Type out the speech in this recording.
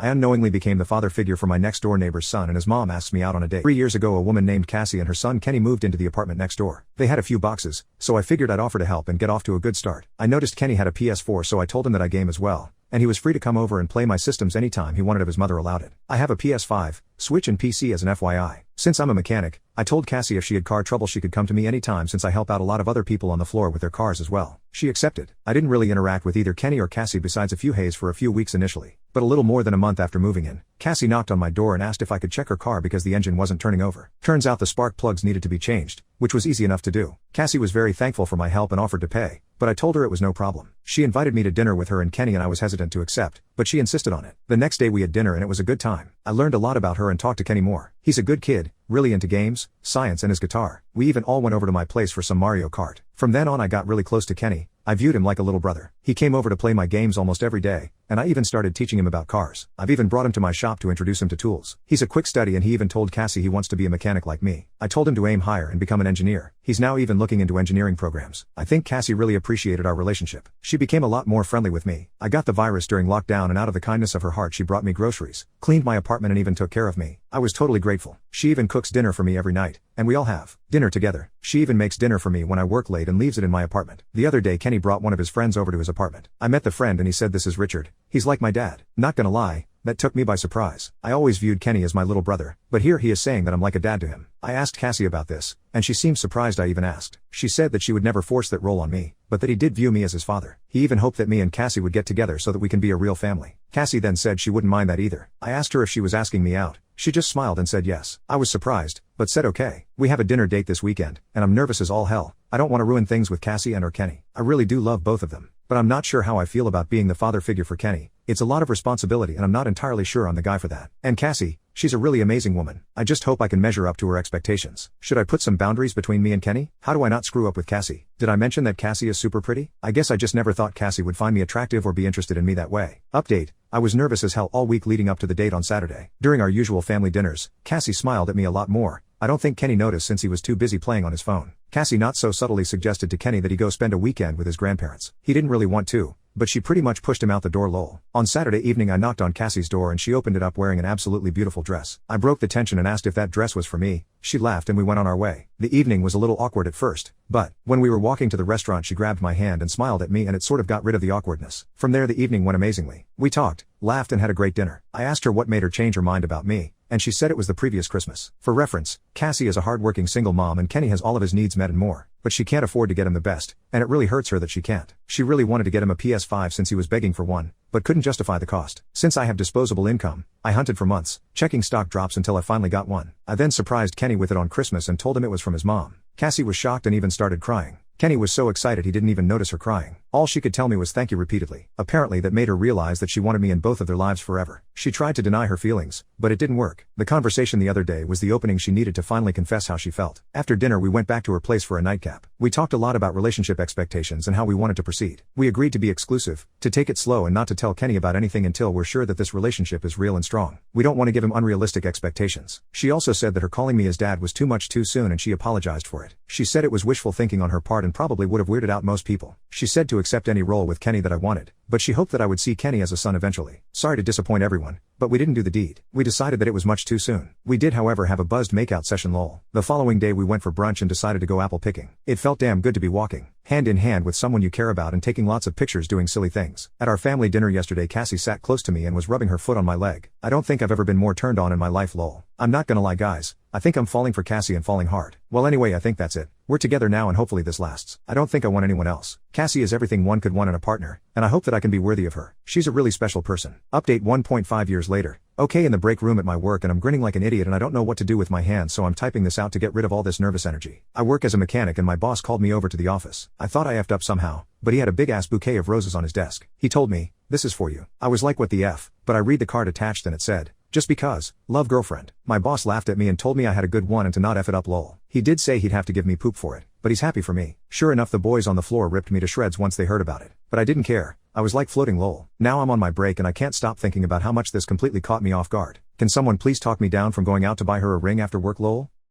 I unknowingly became the father figure for my next-door neighbor's son, and his mom asked me out on a date. 3 years ago, a woman named Cassie and her son Kenny moved into the apartment next door. They had a few boxes, so I figured I'd offer to help and get off to a good start. I noticed Kenny had a PS4, so I told him that I game as well, and he was free to come over and play my systems anytime he wanted if his mother allowed it. I have a PS5, Switch and PC as an FYI. Since I'm a mechanic, I told Cassie if she had car trouble she could come to me anytime since I help out a lot of other people on the floor with their cars as well. She accepted. I didn't really interact with either Kenny or Cassie besides a few hays for a few weeks initially. But a little more than a month after moving in, Cassie knocked on my door and asked if I could check her car because the engine wasn't turning over. Turns out the spark plugs needed to be changed, which was easy enough to do. Cassie was very thankful for my help and offered to pay, but I told her it was no problem. She invited me to dinner with her and Kenny, and I was hesitant to accept, but she insisted on it. The next day we had dinner and it was a good time. I learned a lot about her and talked to Kenny more. He's a good kid, really into games, science and his guitar. We even all went over to my place for some Mario Kart. From then on I got really close to Kenny. I viewed him like a little brother. He came over to play my games almost every day, and I even started teaching him about cars. I've even brought him to my shop to introduce him to tools. He's a quick study, and he even told Cassie he wants to be a mechanic like me. I told him to aim higher and become an engineer. He's now even looking into engineering programs. I think Cassie really appreciated our relationship. She became a lot more friendly with me. I got the virus during lockdown, and out of the kindness of her heart she brought me groceries, cleaned my apartment and even took care of me. I was totally grateful. She even cooks dinner for me every night, and we all have dinner together. She even makes dinner for me when I work late and leaves it in my apartment. The other day Kenny brought one of his friends over to his apartment. I met the friend and he said, "This is Richard. He's like my dad." Not gonna lie, that took me by surprise. I always viewed Kenny as my little brother, but here he is saying that I'm like a dad to him. I asked Cassie about this, and she seemed surprised I even asked. She said that she would never force that role on me, but that he did view me as his father. He even hoped that me and Cassie would get together so that we can be a real family. Cassie then said she wouldn't mind that either. I asked her if she was asking me out. She just smiled and said yes. I was surprised, but said okay. We have a dinner date this weekend, and I'm nervous as all hell. I don't want to ruin things with Cassie and or Kenny. I really do love both of them, but I'm not sure how I feel about being the father figure for Kenny. It's a lot of responsibility and I'm not entirely sure I'm the guy for that. And Cassie, she's a really amazing woman. I just hope I can measure up to her expectations. Should I put some boundaries between me and Kenny? How do I not screw up with Cassie? Did I mention that Cassie is super pretty? I guess I just never thought Cassie would find me attractive or be interested in me that way. Update: I was nervous as hell all week leading up to the date on Saturday. During our usual family dinners, Cassie smiled at me a lot more. I don't think Kenny noticed since he was too busy playing on his phone. Cassie not so subtly suggested to Kenny that he go spend a weekend with his grandparents. He didn't really want to, but she pretty much pushed him out the door lol. On Saturday evening I knocked on Cassie's door and she opened it up wearing an absolutely beautiful dress. I broke the tension and asked if that dress was for me. She laughed and we went on our way. The evening was a little awkward at first, but when we were walking to the restaurant she grabbed my hand and smiled at me and it sort of got rid of the awkwardness. From there the evening went amazingly. We talked, laughed and had a great dinner. I asked her what made her change her mind about me, and she said it was the previous Christmas. For reference, Cassie is a hardworking single mom and Kenny has all of his needs met and more, but she can't afford to get him the best, and it really hurts her that she can't. She really wanted to get him a PS5 since he was begging for one, but couldn't justify the cost. Since I have disposable income, I hunted for months, checking stock drops until I finally got one. I then surprised Kenny with it on Christmas and told him it was from his mom. Cassie was shocked and even started crying. Kenny was so excited he didn't even notice her crying. All she could tell me was thank you repeatedly. Apparently that made her realize that she wanted me in both of their lives forever. She tried to deny her feelings, but it didn't work. The conversation the other day was the opening she needed to finally confess how she felt. After dinner we went back to her place for a nightcap. We talked a lot about relationship expectations and how we wanted to proceed. We agreed to be exclusive, to take it slow and not to tell Kenny about anything until we're sure that this relationship is real and strong. We don't want to give him unrealistic expectations. She also said that her calling me his dad was too much too soon and she apologized for it. She said it was wishful thinking on her part and probably would have weirded out most people. She said to accept any role with Kenny that I wanted, but she hoped that I would see Kenny as a son eventually. Sorry to disappoint everyone, but we didn't do the deed. We decided that it was much too soon. We did however have a buzzed makeout session lol. The following day we went for brunch and decided to go apple picking. It felt damn good to be walking hand in hand with someone you care about and taking lots of pictures doing silly things. At our family dinner yesterday Cassie sat close to me and was rubbing her foot on my leg. I don't think I've ever been more turned on in my life lol. I'm not gonna lie guys, I think I'm falling for Cassie and falling hard. Well anyway I think that's it. We're together now and hopefully this lasts. I don't think I want anyone else. Cassie is everything one could want in a partner, and I hope that I can be worthy of her. She's a really special person. Update 1.5 years later. Okay, in the break room at my work and I'm grinning like an idiot and I don't know what to do with my hands, so I'm typing this out to get rid of all this nervous energy. I work as a mechanic and my boss called me over to the office. I thought I effed up somehow, but he had a big ass bouquet of roses on his desk. He told me, "This is for you." I was like what the F, but I read the card attached and it said, "Just because, love girlfriend." My boss laughed at me and told me I had a good one and to not F it up lol. He did say he'd have to give me poop for it, but he's happy for me. Sure enough the boys on the floor ripped me to shreds once they heard about it, but I didn't care. I was like floating lol. Now I'm on my break and I can't stop thinking about how much this completely caught me off guard. Can someone please talk me down from going out to buy her a ring after work lol?